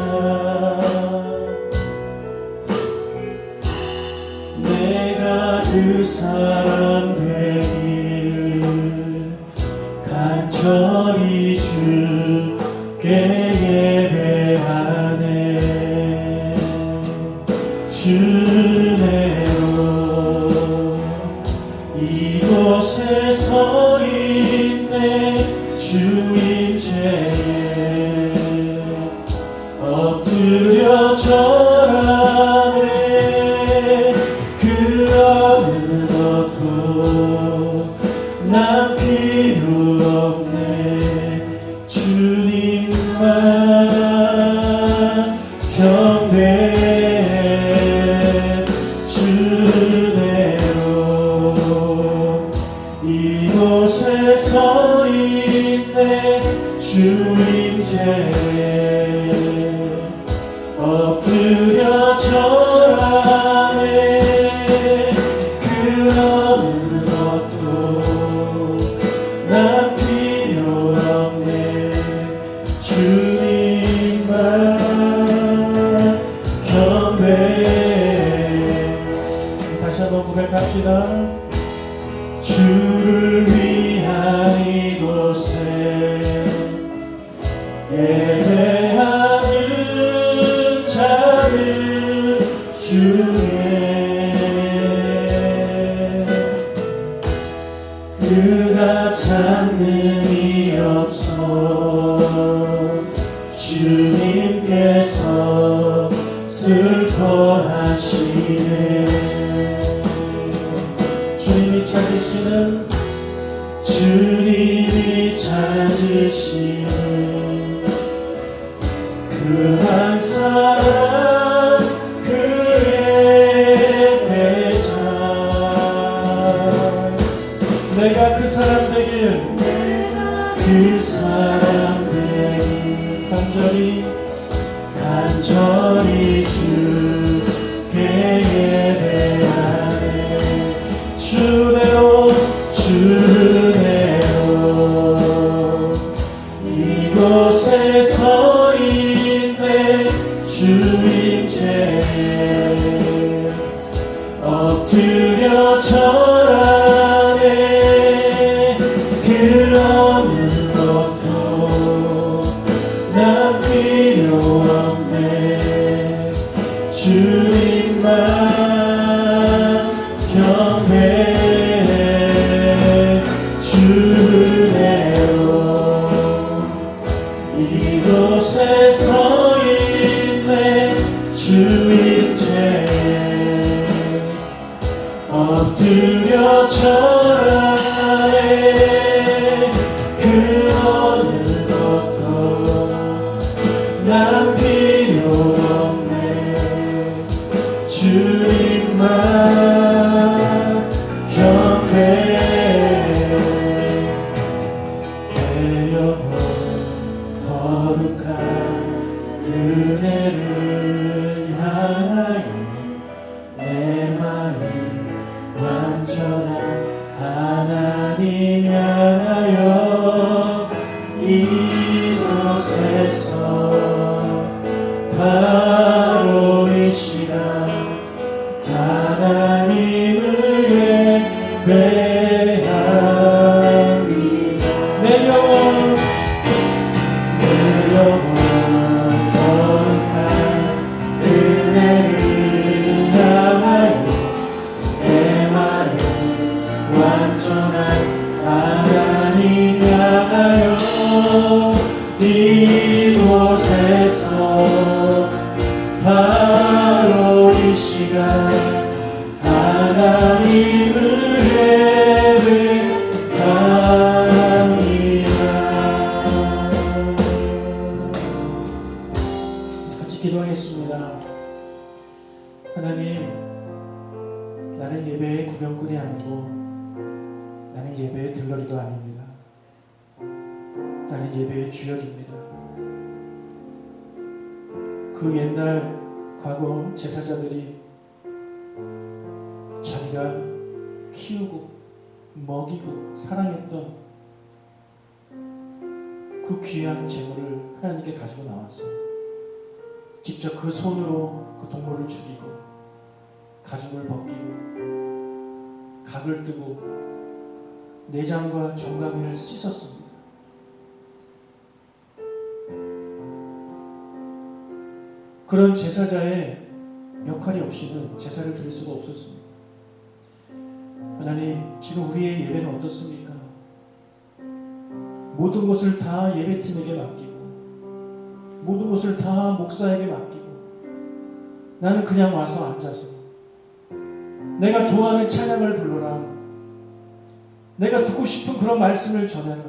내가 그 사람 되길 간절히 주께 예배하네. 주내로 이곳에 서 있네. 주임제에 엎드려 절하네. 그 어느 것도 난 필요 없네. 주님만 경배해. 주대로 이곳에 서 있네. 주임제에 엎드려 절하네. 그 어느 것도 난 필요 없네. 주님만 경배해. 다시 한번 고백합시다. 주를 위한 이곳에 예배하는 자들 중에 그가 찾는 이 없어 주님께서 슬퍼하시네. 주님이 찾으시는 그 한 사람 그 예배자 내가 그 사람 되길 그 사람 되길 간절히 주께 예배하네. 주대로 이곳에 서 있네. 주임제에 엎드려 절하네. 그 어느 것도 난 필요 없네. 주님만 경배해. 주대로 이곳에 서 있네. 주임제에 엎드려 절하네. 그 어느 것도 난 필요 없네. 주님만 경배해. 내 영혼 거룩한 은혜를 향하여 내 마음 완전한 하나님 이곳에서 바로 이 시간 하나님을 예배합니다. 내 영혼 거룩한 은혜를 향하여 내 마음 완전한 하나님 향하여 이곳에서 바로 이 시간 하나님을 예배합니다. 같이 기도하겠습니다. 하나님, 나는 예배의 구경꾼이 아니고 나는 예배의 들러리도 아닙니다. 나는 예배의 주역입니다. 그 옛날 과거 제사자들이 자기가 키우고 먹이고 사랑했던 그 귀한 재물을 하나님께 가지고 나와서 직접 그 손으로 그 동물을 죽이고 가죽을 벗기고 각을 뜨고 내장과 정강이를 씻었습니다. 그런 제사자의 역할이 없이는 제사를 드릴 수가 없었습니다. 하나님, 지금 우리의 예배는 어떻습니까? 모든 것을 다 예배팀에게 맡기고 모든 것을 다 목사에게 맡기고 나는 그냥 와서 앉아서 내가 좋아하는 찬양을 불러라, 내가 듣고 싶은 그런 말씀을 전해라,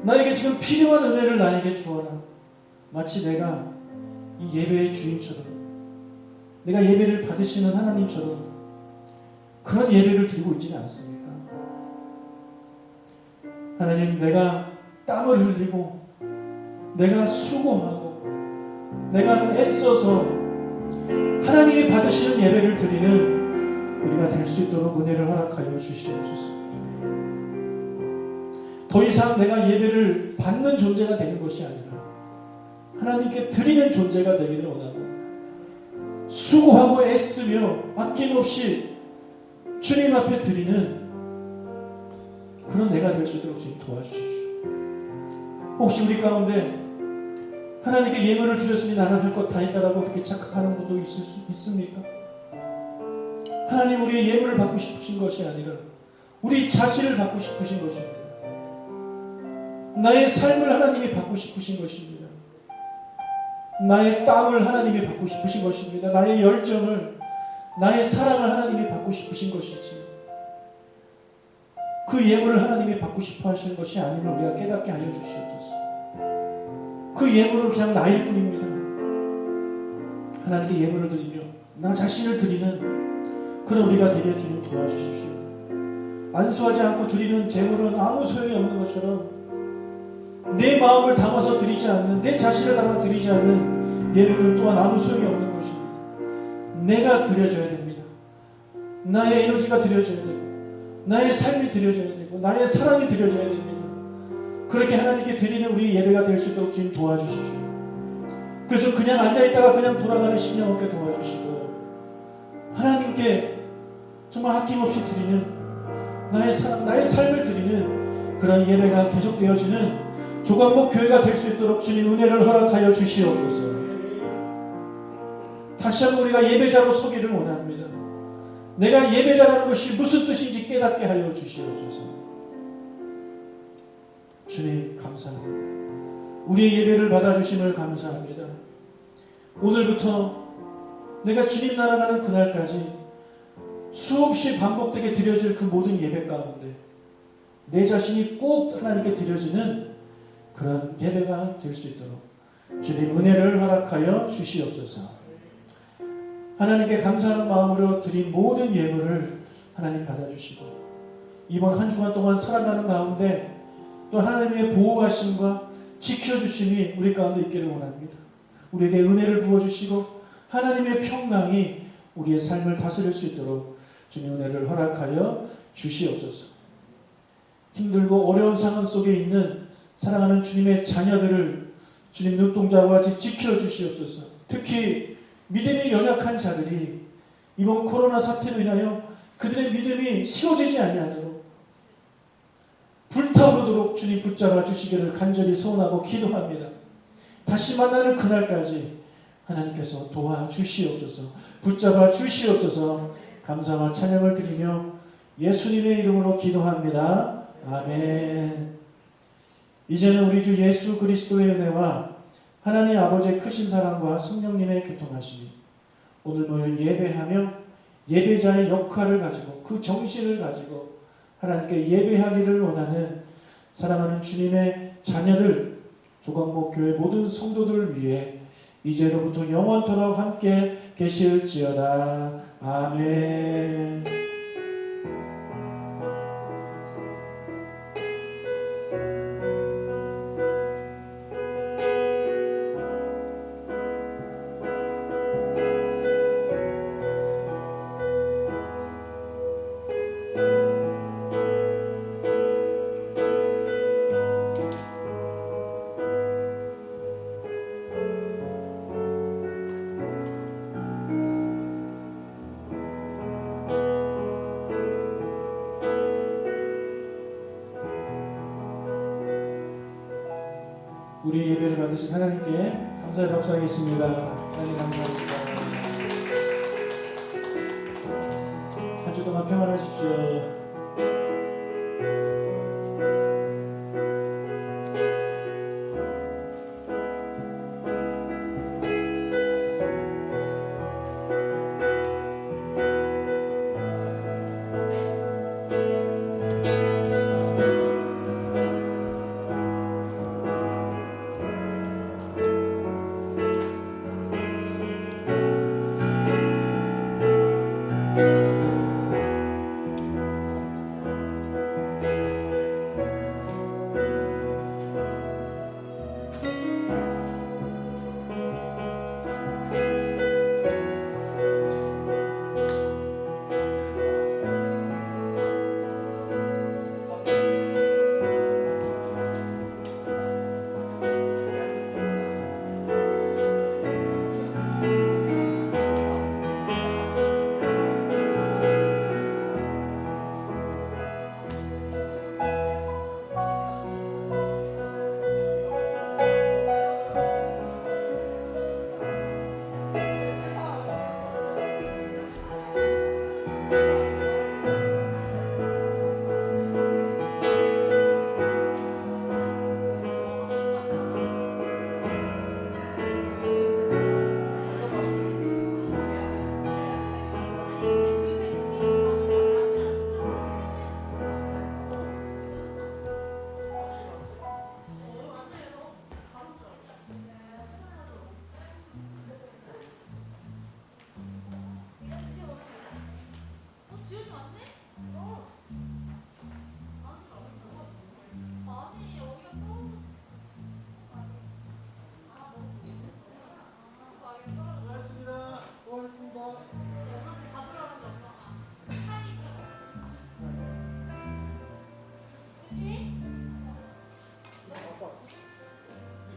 나에게 지금 필요한 은혜를 나에게 주어라. 마치 내가 이 예배의 주인처럼, 내가 예배를 받으시는 하나님처럼 그런 예배를 드리고 있지는 않습니까? 하나님, 내가 땀을 흘리고 내가 수고하고 내가 애써서 하나님이 받으시는 예배를 드리는 우리가 될 수 있도록 은혜를 허락하여 주시옵소서. 더 이상 내가 예배를 받는 존재가 되는 것이 아니라 하나님께 드리는 존재가 되기를 원합니다. 수고하고 애쓰며 아낌없이 주님 앞에 드리는 그런 내가 될 수 있도록 주님 도와주십시오. 혹시 우리 가운데 하나님께 예물을 드렸으니 나는 할 것 다 있다라고 그렇게 착각하는 분도 있습니까? 하나님, 우리의 예물을 받고 싶으신 것이 아니라 우리 자신을 받고 싶으신 것입니다. 나의 삶을 하나님이 받고 싶으신 것입니다. 나의 땀을 하나님이 받고 싶으신 것입니다. 나의 열정을, 나의 사랑을 하나님이 받고 싶으신 것이지, 그 예물을 하나님이 받고 싶어 하시는 것이 아님을 우리가 깨닫게 하여 주시옵소서. 그 예물은 그냥 나일 뿐입니다. 하나님께 예물을 드리며 나 자신을 드리는 그런 우리가 되게 주님 도와주십시오. 안수하지 않고 드리는 제물은 아무 소용이 없는 것처럼 내 마음을 담아서 드리지 않는, 내 자신을 담아 드리지 않는 예물은 또한 아무 소용이 없는 것입니다. 내가 드려져야 됩니다. 나의 에너지가 드려져야 되고 나의 삶이 드려져야 되고 나의 사랑이 드려져야 됩니다. 그렇게 하나님께 드리는 우리 예배가 될 수 있도록 주님 도와주십시오. 그래서 그냥 앉아있다가 그냥 돌아가는 심령 없게 도와주시고 하나님께 정말 아낌없이 드리는 나의 사랑, 나의 삶을 드리는 그런 예배가 계속되어지는 조각목 교회가 될 수 있도록 주님 은혜를 허락하여 주시옵소서. 다시 한번 우리가 예배자로 서기를 원합니다. 내가 예배자라는 것이 무슨 뜻인지 깨닫게 하여 주시옵소서. 주님, 감사합니다. 우리의 예배를 받아주심을 감사합니다. 오늘부터 내가 주님 나아가는 그날까지 수없이 반복되게 드려질 그 모든 예배 가운데 내 자신이 꼭 하나님께 드려지는 그런 예배가 될 수 있도록 주님 은혜를 허락하여 주시옵소서. 하나님께 감사하는 마음으로 드린 모든 예물을 하나님 받아주시고 이번 한 주간 동안 살아가는 가운데 또 하나님의 보호하심과 지켜주심이 우리 가운데 있기를 원합니다. 우리에게 은혜를 부어주시고 하나님의 평강이 우리의 삶을 다스릴 수 있도록 주님 은혜를 허락하여 주시옵소서. 힘들고 어려운 상황 속에 있는 사랑하는 주님의 자녀들을 주님 눈동자와 같이 지켜주시옵소서. 특히 믿음이 연약한 자들이 이번 코로나 사태로 인하여 그들의 믿음이 식어지지 아니하도록 불타오르도록 주님 붙잡아 주시기를 간절히 소원하고 기도합니다. 다시 만나는 그날까지 하나님께서 도와주시옵소서. 붙잡아 주시옵소서. 감사와 찬양을 드리며 예수님의 이름으로 기도합니다. 아멘. 이제는 우리 주 예수 그리스도의 은혜와 하나님 아버지의 크신 사랑과 성령님의 교통하심이 오늘 모여 예배하며 예배자의 역할을 가지고 그 정신을 가지고 하나님께 예배하기를 원하는 사랑하는 주님의 자녀들 조각목 교회 모든 성도들을 위해 이제로부터 영원토록 함께 계실지어다. 아멘. 우리 예배를 받으신 하나님께 감사의 박수하겠습니다. 하나님 감사합니다. 한 주 동안 평안하십시오.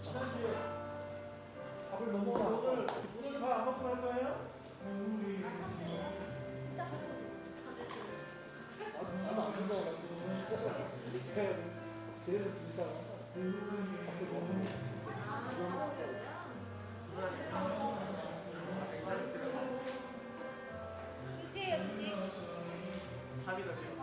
지난주에 밥을 너무 오늘 밥 안 먹고 갈 거예요? 안 된다고 그래서 드시다가 밥을 먹는 밥이 더